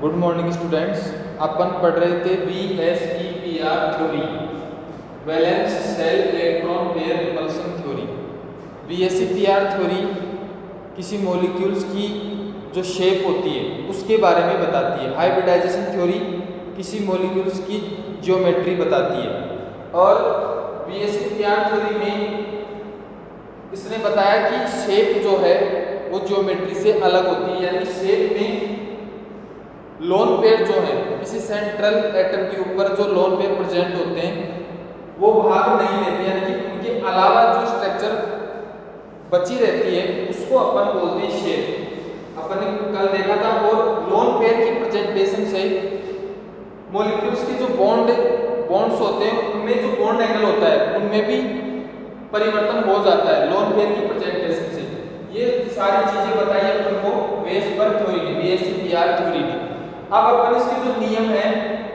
Good morning students. अपन पढ़ रहे थे VSEPR theory, valence shell electron pair repulsion theory. VSEPR theory किसी molecules की जो शेप होती है उसके बारे में बताती है। हाइब्रिडाइजेशन थ्योरी किसी मॉलिक्यूल्स की ज्योमेट्री बताती है। और VSEPR थ्योरी में इसने बताया कि शेप जो है वो ज्योमेट्री से अलग होती है, यानी शेप में लोन पेयर जो है किसी सेंट्रल एटम के ऊपर जो लोन पेयर प्रेजेंट होते हैं वो भाग नहीं लेते, यानी कि उनके अलावा जो स्ट्रक्चर बची रहती है उसको अपन बोलते हैं शेप। अपन ने कल देखा था। और लोन पेयर की प्रेजेंटेशन से मॉलिक्यूल्स के जो बॉन्ड्स होते हैं उनमें जो बॉन्ड एंगल होता है उनमें भी परिवर्तन हो जाता है लोन पेयर की प्रेजेंटेशन से। ये सारी चीजें बताई अपन को वेसबर्ग थ्योरी ने, VSEPR थ्योरी ने। अब अपन इसके जो नियम है,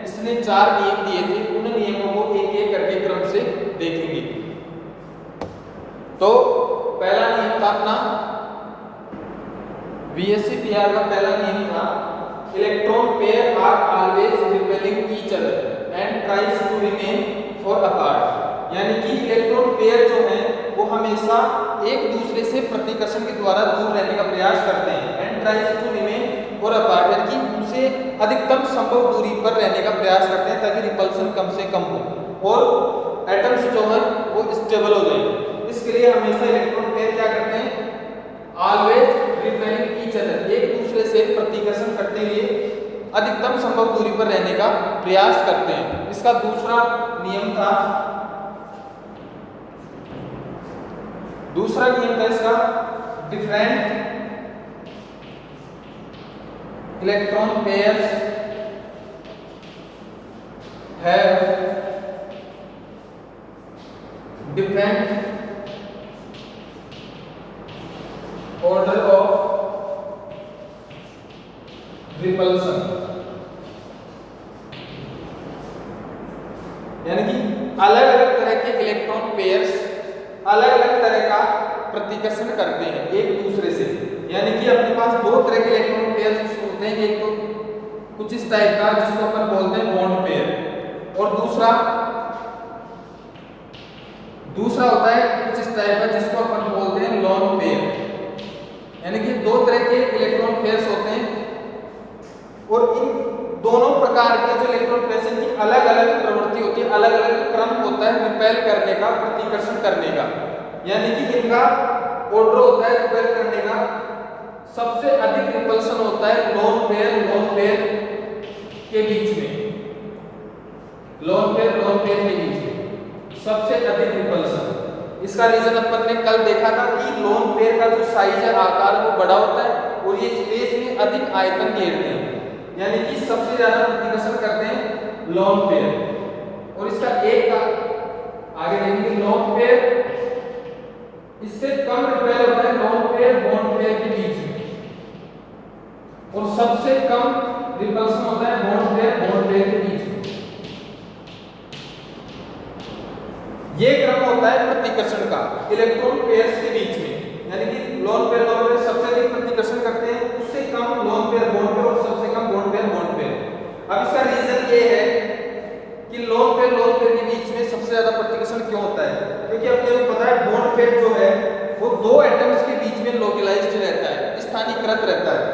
इसने 4 नियम दिए थे, उन नियमों को एक एक करके क्रम से देखेंगे। तो पहला नियम था अपना VSEPR का पहला नियम था electron pair are always repelling each other and tries to remain for apart. यानी कि इलेक्ट्रॉन पेयर जो है वो हमेशा एक दूसरे से प्रतिकर्षण के द्वारा दूर रहने का प्रयास करते हैं। And tries to remain for apart, यानी कि उनसे अधिकतम संभव दूरी पर रहने का प्रयास करते हैं ताकि रिपल्सन कम से कम हो और एटम्स जो है वो स्टेबल हो जाए। इसके लिए हमेशा इलेक्ट्रॉन पेयर क्या करते हैं, ऑलवेज रिपेलिंग ईच अदर, एक दूसरे से प्रतिकर्षण करते हुए अधिकतम संभव दूरी पर रहने का प्रयास करते हैं। इसका दूसरा नियम था इसका different electron pairs have different order of repulsion, यानी कि अलग अलग तरह के इलेक्ट्रॉन पेयर्स अलग अलग तरह का प्रतिकर्षण करते हैं एक दूसरे से। यानी कि अपने पास दो तरह के इलेक्ट्रॉन पेयर्स होते हैं, एक तो कुछ इस टाइप का जिसको अपन बोलते हैं बॉन्ड पेयर, और दूसरा होता है कुछ इस टाइप का जिसको अपन बोलते हैं लोन पेयर। यानी कि दो तरह के इलेक्ट्रॉन पेयर्स होते हैं और इन दोनों प्रकार के जो इलेक्ट्रॉन पेयर्स की अलग अलग प्रवृत्ति होती है, अलग अलग क्रम होता है रिपेल करने का, प्रतिकर्षण करने का। यानी कि इनका ऑर्डर होता है रिपेल करने का। सबसे अधिक रिपल्सन होता है लोन पेयर के बीच में, लोन पेयर के बीच में सबसे अधिक रिपल्सन। इसका रीजन अपन ने कल देखा था कि लोन पेयर का जो साइज है, आकार, वो बड़ा होता है और ये स्पेस में अधिक आयतन घेरते हैं, यानी कि सबसे ज्यादा प्रतिकर्षण करते हैं लोन पेयर। और इसका एक का आगे देखेंगे लोन पेयर, इससे कम रिपेल होता है लोन पेयर बॉन्ड पेयर के बीच में, और सबसे कम रिपल्सन होता है बॉन्ड पेयर के बीच में। ये क्रम होता है प्रतिकर्षण का इलेक्ट्रॉन पेयर्स के बीच में। यानी कि लोन पेयर सबसे अधिक प्रतिकर्षण करते हैं, उससे कम लोन पेयर बॉन्ड पेयर और सबसे कम बॉन्ड पेयर। अब इसका रीजन ये है कि लोन पेयर के बीच में सबसे ज्यादा प्रतिकर्षण क्यों होता है, क्योंकि अपने को पता है बॉन्ड पेयर जो है वो दो एटम्स के बीच में लोकलाइज्ड रहता है, स्थानीयकृत रहता है।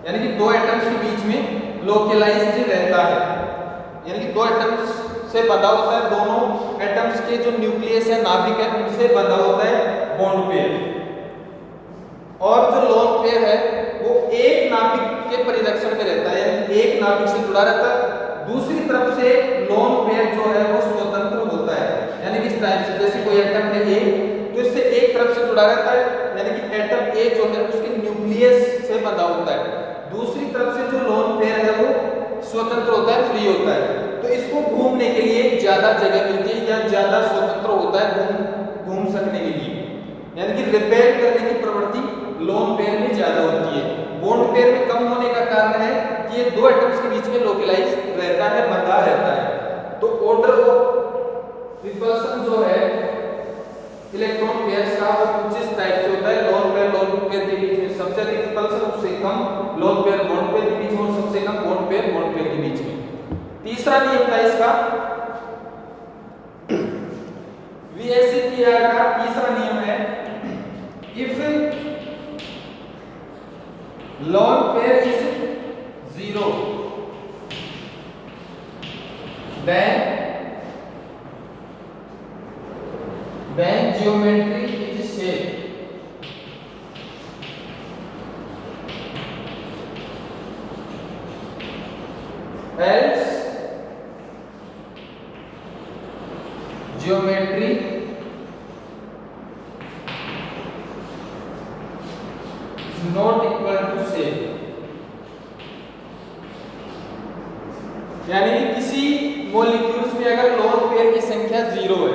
यानी कि दो एटम्स के बीच में लोकलाइज्ड रहता है, यानी कि दो एटम्स से बंधा होता है, दोनों एटम्स के जो न्यूक्लियस है, नाभिक है, उनसे बंधा होता है बॉन्ड पेयर। और जो लोन पेयर है वो एक नाभिक के परिरक्षण में रहता है, यानी एक नाभिक से जुड़ा रहता है। दूसरी तरफ से लोन पेयर जो है वो स्वतंत्र होता है, यानी कि इस टाइप से जैसे कोई एटम है ए, तो इससे एक तरफ से जुड़ा रहता है, यानी कि एटम ए जो है उसके न्यूक्लियस से बंधा होता है। दूसरी तरफ से जो लोन पेयर है वो स्वतंत्र होता है, फ्री होता है। तो इसको घूमने के लिए ज्यादा जगह मिलती है या ज्यादा स्वतंत्र होता है घूम सकने के लिए, यानी कि रिपेल करने की प्रवृत्ति लोन पेयर में ज्यादा होती है। बॉन्ड पेयर में कम होने का कारण है कि ये दो एटम्स के बीच में लोकलाइज रहता है, बंधा रहता है। तो ऑर्डर ऑफ रिपल्सन जो है इलेक्ट्रॉन पेयर्स का वो कुछ इस टाइप से होता है। लोन पेयर के बीच में सबसे अधिक रिपल्सन, उससे कम लोन पेयर बॉन्ड पेयर के बीच में, सबसे कम तीसरा नियम था इसका VSEPR का तीसरा नियम है, if lone pair is 0 then geometry is safe. Else geometry is not equal to safe. यानी कि किसी मॉलिक्यूल्स में अगर लोन पेयर की संख्या 0 है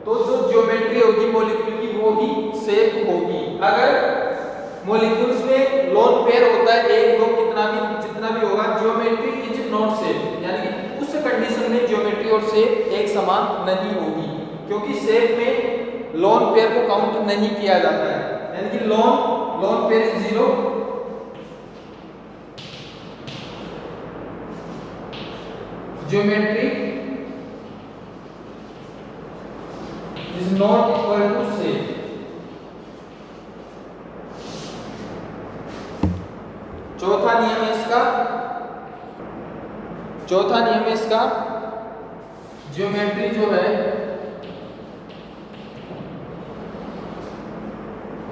तो जो ज्योमेट्री होगी मॉलिक्यूल की वो भी सेफ होगी। अगर मॉलिक्यूल्स में लोन पेयर होता है 1 2 जितना भी होगा, ज्योमेट्री इज नॉट सेफ, यानी कि उस कंडीशन में ज्योमेट्री और सेफ एक समान नहीं होगी, क्योंकि सेफ में लोन पेयर को काउंट नहीं किया जाता है। यानी कि lone pair is 0, geometry is not equal to shape. चौथा नियम है इसका ज्योमेट्री जो है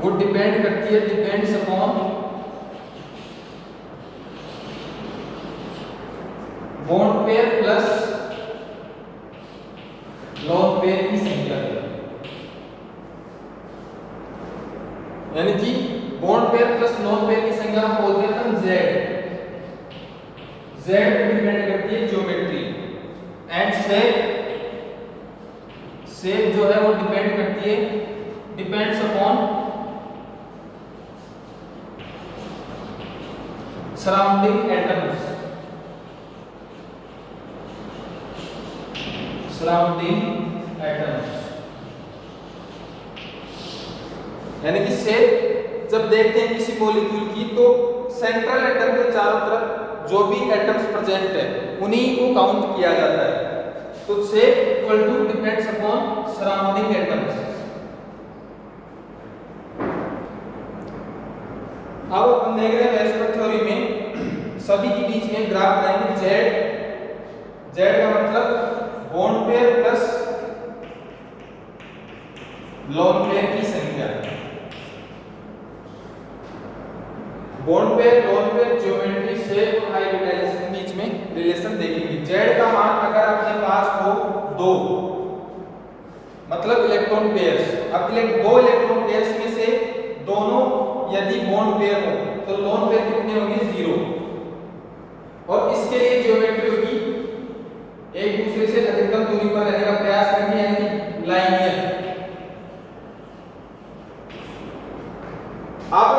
वो depends upon bond pair plus lone pair की संख्या, यानी कि bond pair plus lone pair की संख्या हम बोलते हैं Z डिपेंड करती है ज्योमेट्री, एंड शेप जो है वो डिपेंड्स अपॉन सराउंडिंग एटम्स, यानी कि शेप जब देखते हैं किसी मॉलिक्यूल की तो सेंट्रल एटम के चारों तरफ जो भी एटम्स प्रेजेंट है उन्हीं को काउंट किया जाता है। तो shape equal to depends upon surrounding atoms. अब हम देख रहे हैं वेस्टर थ्योरी में सभी के बीच में ग्राफ बनाएंगे। Z का मतलब bond pair plus lone pair की संख्या, bond pair lone pair geometry shape और हाइब्रिडाइजेशन के बीच में रिलेशन देखेंगे। Z का मान अगर अपने पास हो 2 मतलब इलेक्ट्रॉन पेयर्स, अब 2 इलेक्ट्रॉन पेयर्स में से दोनों यदि बॉन्ड पेयर हो तो लोन पेयर कितने होंगे 0, और इसके लिए ज्योमेट्री होगी एक दूसरे से अधिकतम दूरी पर रहने का प्रयास करेंगे, यानी लाइनियर। अब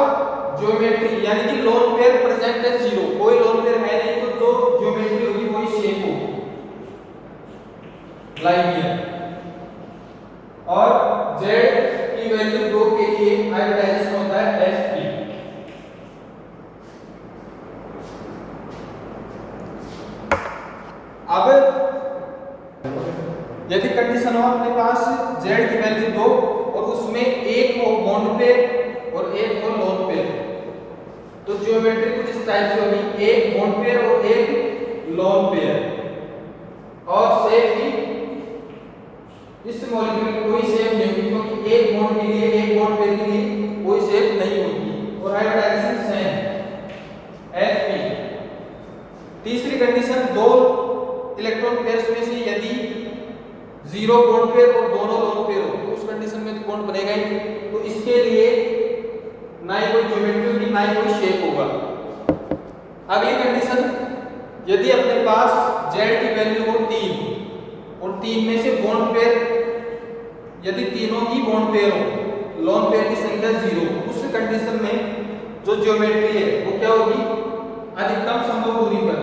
ज्योमेट्री यानी कि लोन पेयर प्रेजेंट है 0, कोई लोन पेयर है नहीं, तो जो ज्योमेट्री होगी वही शेप होगी लाइनियर, और Z की वैल्यू 2 के लिए हाइब्रिडाइजेशन होता है sp। अब यदि कंडीशन हो अपने पास Z की वैल्यू 2 और उसमें एक हो बॉन्ड पेयर और एक हो लोन पेयर, तो ज्योमेट्री कुछ इस टाइप से होगी, एक बॉन्ड पेयर और एक लोन पेयर, और शेप भी इस मॉलिक्यूल की कोई शेप नहीं होगी, क्योंकि एक बॉन्ड के लिए एक बॉन्ड पेयर के लिए कोई शेप नहीं होगी, और हाइब्रिडाइजेशन सेम sp। तीसरी कंडीशन 2 इलेक्ट्रॉन पेयर्स में से यदि 0 बॉन्ड पेयर और दोनों लोन पेयर हो तो उस कंडीशन में तो बॉन्ड बनेगा ही, तो इसके लिए ना ही कोई ज्योमेट्री होगी ना ही कोई शेप होगा। अगली कंडीशन, यदि अपने पास Z की वैल्यू हो 3 और 3 में से बॉन्ड पेयर यदि तीनों ही बॉन्ड पेयर हो, लोन पेयर की संख्या 0, उस कंडीशन में जो ज्योमेट्री है वो क्या होगी अधिकतम संभव दूरी पर।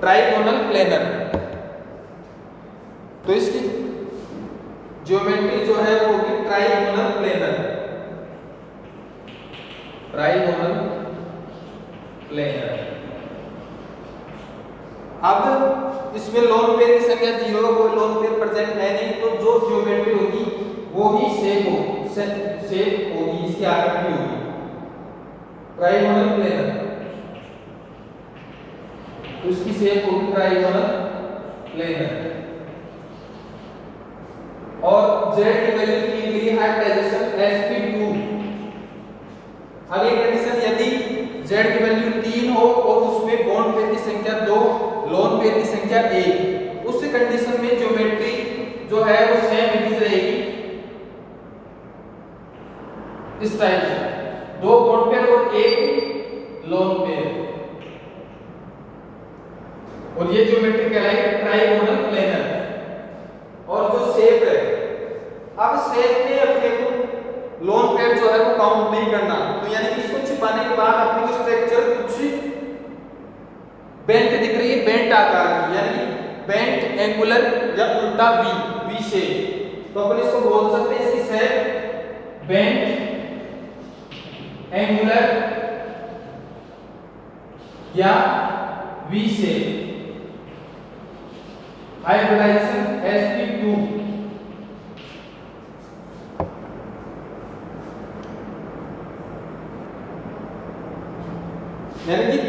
ट्राइगोनल प्लेनर, तो इसकी ज्योमेट्री जो है वो होगी ट्राइगोनल प्लेनर। Trigonal planar. अब इसमें लोन पेयर की संख्या 0, कोई लोन पेयर प्रेजेंट है नहीं, तो जो ज्योमेट्री होगी वो ही शेप होगी, इसकी आकृति होगी ट्राइगोनल प्लेनर, उसकी शेप होगी ट्राइगोनल प्लेनर। और z की वैल्यू की गई हाइब्रिडाइजेशन sp2। अगली कंडीशन, यदि z की वैल्यू 3 हो और उसमें बॉन्ड पेयर की संख्या 2, लोन पेयर की संख्या 1, उस कंडीशन में ज्योमेट्री जो है वो सेम इमेज रहेगी इस टाइप से, 2 बॉन्ड पेयर और 1 लोन पेयर, और ये ज्योमेट्री कहलाएगी ट्राइगोनल प्लेनर। और जो शेप है, अब शेप में अपने को लोन पेयर जो है वो काउंट नहीं करना, तो यानी कि इसको छिपाने के बाद अपने को स्ट्रक्चर कुछ बेंट दिख रही है, बेंट आकार की, यानी बेंट एंगुलर या उल्टा वी शेप, तो अपन इसको बोल सकते हैं इसकी शेप बेंट एंगुलर या वी शेप, हाइब्रिडाइजेशन sp2। यानी कि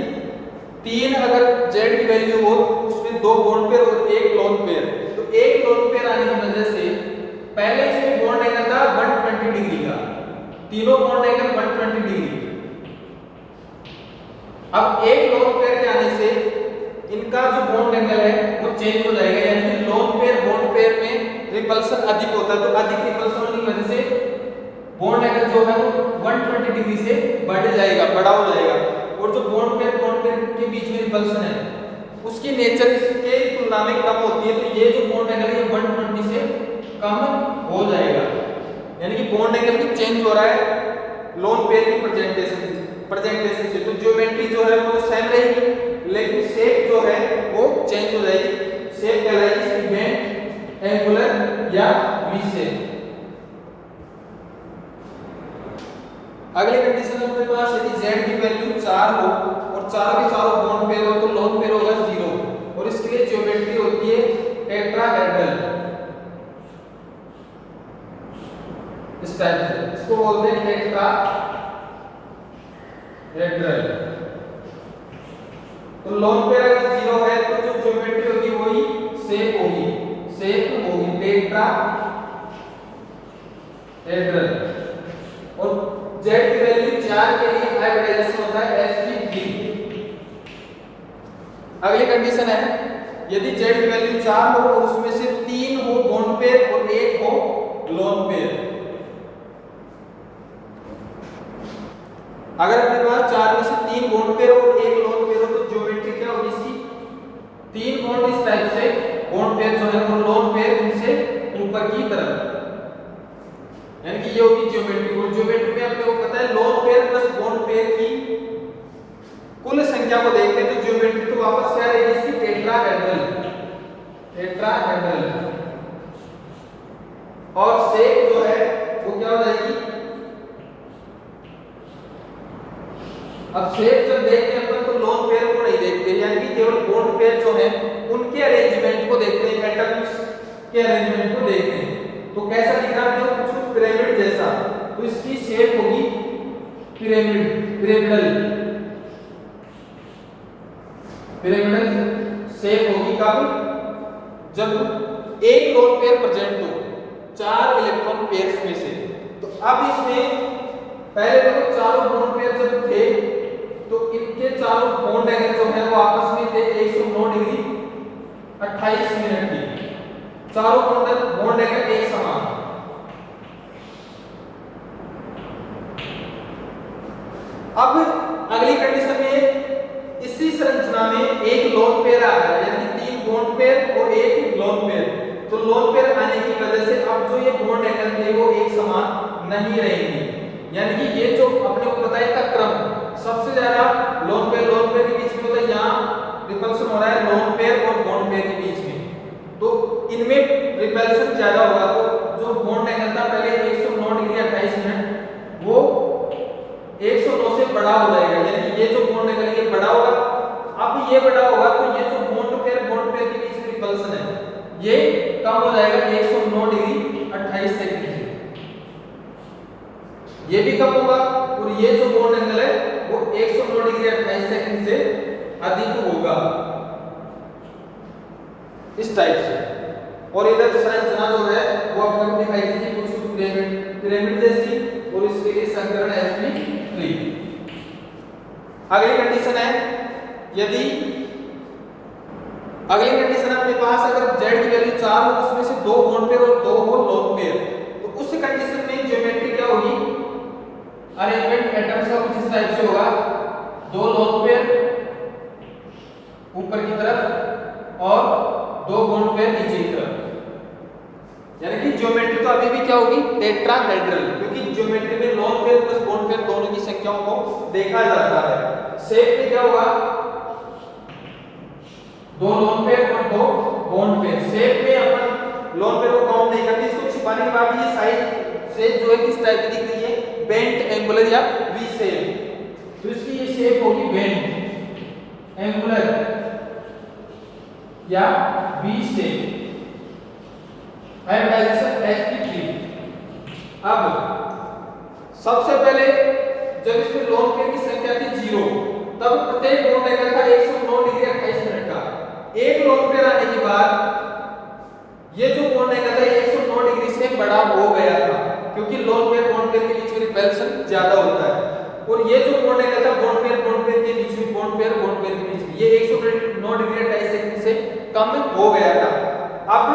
3 अगर z की वैल्यू हो उसमें 2 बॉन्ड पेयर और 1 लोन पेयर, तो 1 लोन पेयर आने की वजह से पहले इसमें बॉन्ड एंगल था 120 डिग्री का, तीनों बॉन्ड एंगल 120 डिग्री। अब 1 लोन पेयर के आने से इनका जो बॉन्ड एंगल है वो चेंज हो जाएगा, यानी कि लोन पेयर बॉन्ड पेयर में रिपल्सन अधिक होता है, तो अधिक रिपल्सन होने की वजह से बॉन्ड एंगल जो है वो 120 डिग्री से बढ़ जाएगा, बड़ा हो जाएगा, और जो बॉन्ड पेयर के बीच में रिपल्सन है उसकी नेचर इसके तुलना में कम होती है, तो ये जो बॉन्ड एंगल है ये 120 से कम हो जाएगा, यानी कि बॉन्ड एंगल भी चेंज हो रहा है लोन पेयर की प्रेजेंटेशन से। तो ज्योमेट्री जो है वो सेम रहेगी, लेकिन शेप जो है वो चेंज हो जाएगी, शेप कहलाएगी इसकी बेंट एंगुलर या वी शेप। अगली कंडीशन अपने पास, यदि z की वैल्यू 4 हो और चारों के चारों बॉन्ड पेयर हो, तो लोन पेयर होगा 0, और इसके लिए ज्योमेट्री होती है टेट्राहेड्रल, इस टाइप से, इसको बोलते हैं टेट्राहेड्रल। तो लोन पेयर अगर 0 है तो जो ज्योमेट्री होगी वही शेप होगी टेट्राहेड्रल, और z की वैल्यू 4 के लिए हाइब्रिडाइजेशन होता है sp3। अगली कंडीशन है, यदि z की वैल्यू 4 हो और उसमें से 3 हो बॉन्ड पेयर और 1 हो लोन पेयर। अगर अपने पास 4 में से 3 बॉन्ड पेयर और 1 लोन पेयर हो, तो ज्योमेट्री क्या होगी इसकी, 3 बॉन्ड इस टाइप से, बॉन्ड पेयर जो है वो लोन पेयर उनसे ऊपर की तरफ, यानी कि ये होगी ज्योमेट्री। और ज्योमेट्री में आपको पता है lone pair plus bond pair की कुल संख्या को देखते हैं, तो ज्योमेट्री तो वापस क्या रहेगी इसकी टेट्राहेड्रल, और शेप जो है वो क्या हो जाएगी। अब शेप जब देखते हैं अपन तो लोन पेयर को नहीं देखते, यानी कि केवल बॉन्ड पेयर जो है उनके अरेंजमेंट को देखते हैं, एटम्स के अरेंजमेंट को देखते हैं। तो कैसा दिख रहा है, कुछ पिरामिड जैसा, तो इसकी शेप होगी पिरामिडल शेप होगी कब, जब एक लोन पेयर प्रेजेंट हो 4 इलेक्ट्रॉन पेयर्स में से। तो अब इसमें पहले देखो चारों बॉन्ड पेयर जब थे तो इनके चारों बॉन्ड एंगल जो है वो आपस में थे 109 डिग्री 28 मिनट की, चारों बॉन्ड एंगल एक समान। अब अगली कंडीशन में इसी संरचना में एक लोन पेयर आ रहा है, यानी 3 बॉन्ड पेयर और 1 लोन पेयर। तो लोन पेयर आने की वजह से अब जो ये बॉन्ड एंगल थे वो एक समान नहीं रहेंगे, यानी कि ये जो अपने को पता है इसका क्रम सबसे ज्यादा लोन पेयर के बीच में होता है, यहाँ रिपल्सन हो रहा है लोन पेयर और बॉन्ड पेयर के बीच में, तो इनमें रिपल्सन ज्यादा होगा। तो जो बॉन्ड एंगल था पहले 109 डिग्री 28 मिनट वो 109 से ये बड़ा होगा तो ये जो बॉन्ड पेयर के बीच में रिपल्सन है ये कम हो जाएगा 109 डिग्री 28 सेकंड से, ये भी कम होगा और ये जो बॉन्ड एंगल है वो 109 डिग्री 28 सेकंड से अधिक होगा इस टाइप से। और इधर संरचना जो है वो आपको दिखाई दी थी कुछ पिरामिड जैसी, और इसके लिए समीकरण Sp3। अगली कंडीशन है, यदि अगली कंडीशन अपने पास अगर z की वैल्यू 4 हो उसमें से 2 बॉन्ड पेयर और 2 हो लोन पेयर, तो उस कंडीशन में ज्योमेट्री क्या होगी, अरेंजमेंट एटम्स का कुछ इस टाइप से होगा, 2 लोन पेयर ऊपर की तरफ और 2 बॉन्ड पेयर नीचे की तरफ, यानी कि ज्योमेट्री तो अभी भी क्या होगी टेट्राहेड्रल, क्योंकि ज्योमेट्री में lone pair plus bond pair दोनों की संख्याओं को देखा जाता है। शेप में क्या होगा, 2 लोन पेयर और 2 बॉन्ड पेयर। शेप में अपन लोन पेयर को काउंट नहीं करते, इसको छिपाने के बाद ये साइड से जो है किस टाइप की दिख रही है, बेंट एंगुलर या वी शेप, तो इसकी ये शेप होगी बेंट एंगुलर या वी शेप। Sp3। अब सबसे पहले जब इसमें लोन पेयर की संख्या थी 0, तब प्रत्येक बॉन्ड एंगल था 109 डिग्री 28 मिनट का। एक लोन पेयर आने के बाद ये जो बॉन्ड एंगल था 109 डिग्री से बड़ा हो गया था, क्योंकि लोन पेयर बॉन्ड पेयर के बीच में रिपल्सन ज्यादा होता है, और ये जो बॉन्ड एंगल था बॉन्ड पेयर के बीच में, बॉन्ड पेयर के बीच में, ये 109 डिग्री 28 सेकंड से कम हो गया था। अब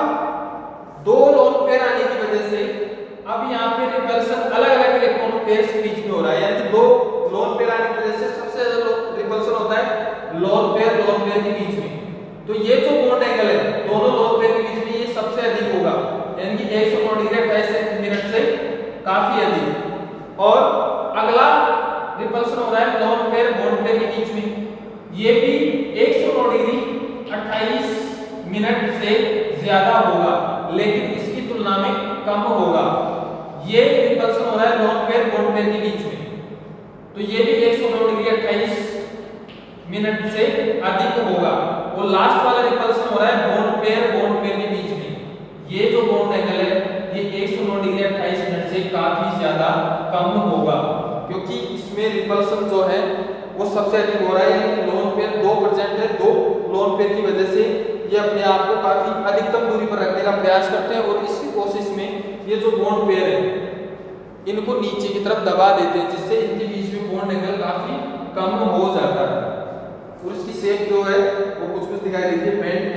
2 लोन पेयर आने की वजह से अब यहाँ पे रिपल्सन अलग-अलग इलेक्ट्रॉन पेयर्स के बीच में हो रहा है, यानी कि 2 लोन पेयर आने की वजह से सबसे ज्यादा रिपल्सन होता है लोन पेयर के बीच में। तो ये जो बॉन्ड एंगल है दोनों लोन पेयर के बीच में ये सबसे अधिक होगा, यानी कि 109 डिग्री 28 मिनट से काफी अधिक। और अगला रिपल्सन हो रहा है लोन पेयर बॉन्ड पेयर के बीच में, ये भी 109 डिग्री 28 मिनट से ज्यादा होगा, लेकिन इसकी तुलना में कम होगा। ये रिपल्सन हो रहा है लोन पेयर बॉन्ड पेयर के बीच में, तो ये भी 109 डिग्री 28 मिनट से अधिक होगा। और लास्ट वाला रिपल्सन हो रहा है बॉन्ड पेयर के बीच में, ये जो बॉन्ड एंगल है ये 109 डिग्री 28 मिनट से काफी ज्यादा कम होगा, क्योंकि इसमें रिपल्सन जो है वो सबसे अधिक हो रहा है, यानी लोन पेयर 2% है, 2 लोन पेयर की वजह से ये अपने आप को काफी अधिकतम दूरी पर रखने का प्रयास करते हैं, और इसी कोशिश में ये जो बॉन्ड पेयर है इनको नीचे की तरफ दबा देते हैं, जिससे इनके बीच में बॉन्ड एंगल काफी कम हो जाता है। और इसकी शेप जो है वो कुछ दिखाई देती है बेंट